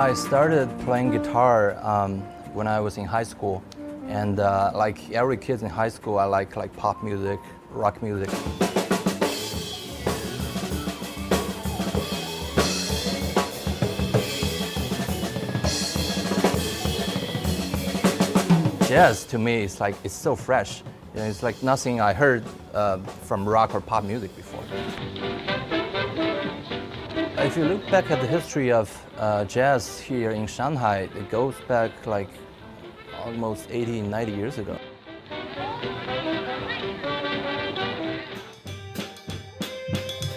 I started playing guitar when I was in high school, and like every kid in high school, I like pop music, rock music. Jazz to me is like it's so fresh. You know, it's like nothing I heard from rock or pop music before. If you look back at the history of jazz here in Shanghai, it goes back like almost 80, 90 years ago.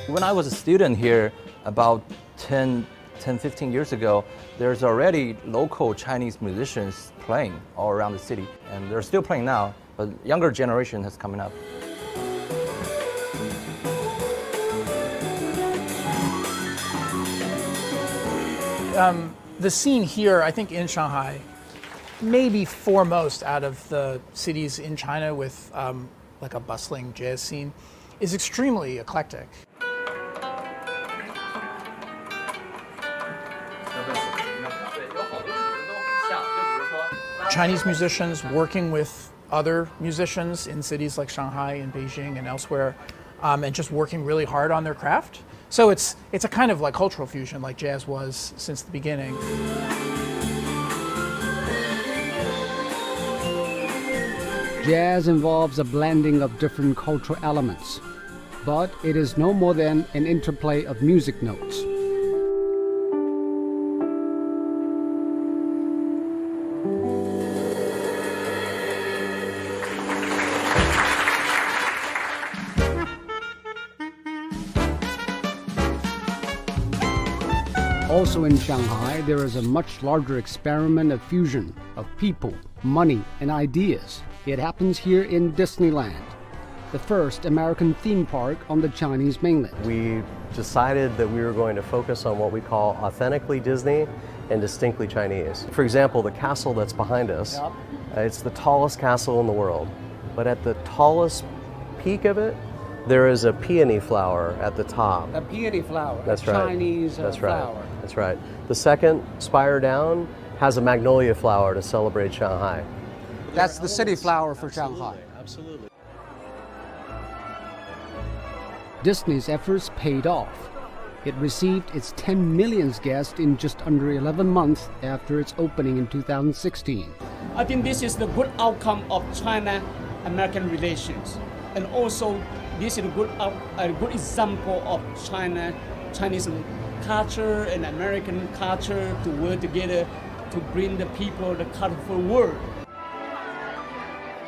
When I was a student here about 10, 15 years ago, there's already local Chinese musicians playing all around the city. And they're still playing now, but younger generation is coming up. The scene here, I think in Shanghai, maybe foremost out of the cities in China with like a bustling jazz scene, is extremely eclectic. Chinese musicians working with other musicians in cities like Shanghai and Beijing and elsewhere, and just working really hard on their craft. So it's a kind of like cultural fusion like jazz was since the beginning. Jazz involves a blending of different cultural elements, but it is no more than an interplay of music notes. Also in Shanghai, there is a much larger experiment of fusion of people, money, and ideas. It happens here in Disneyland, the first American theme park on the Chinese mainland. We decided that we were going to focus on what we call authentically Disney and distinctly Chinese. For example, the castle that's behind us, it's the tallest castle in the world, but at the tallest peak of it, there is a peony flower at the top. A peony flower, that's right. Chinese flower. That's right. The second spire down has a magnolia flower to celebrate Shanghai. That's the city flower for Shanghai. Absolutely. Disney's efforts paid off. It received its 10 millionth guest in just under 11 months after its opening in 2016. I think this is the good outcome of China-American relations. And also, this is a good example of Chinese culture and American culture to work together to bring the people the colorful world.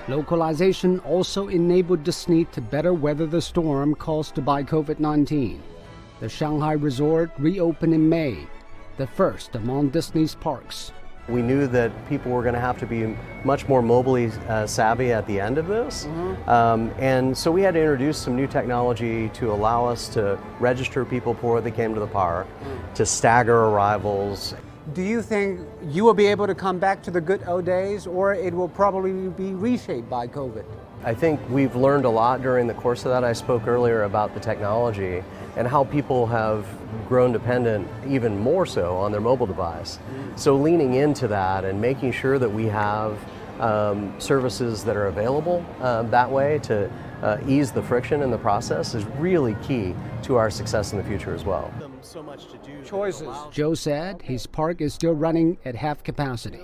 Localization also enabled Disney to better weather the storm caused by COVID-19. The Shanghai resort reopened in May, the first among Disney's parks. We knew that people were going to have to be much more mobilely savvy at the end of this. And so we had to introduce some new technology to allow us to register people before they came to the park, to stagger arrivals. Do you think you will be able to come back to the good old days, or it will probably be reshaped by COVID? I think we've learned a lot during the course of that. I spoke earlier about the technology and how people have grown dependent even more so on their mobile device. So leaning into that and making sure that we have services that are available that way to ease the friction in the process is really key to our success in the future as well. Choices. Joe said his park is still running at half capacity,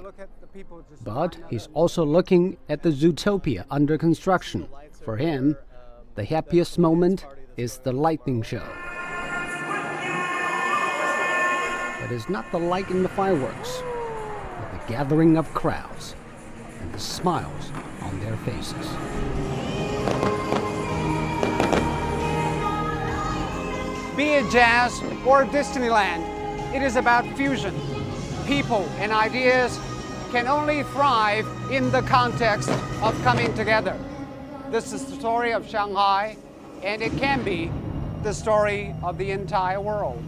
but he's also looking at the Zootopia under construction. For him, the happiest moment is the lightning show. But it's not the light in the fireworks, but the gathering of crowds and the smiles on their faces. Be it jazz or Disneyland, it is about fusion. People and ideas can only thrive in the context of coming together. This is the story of Shanghai, and it can be the story of the entire world.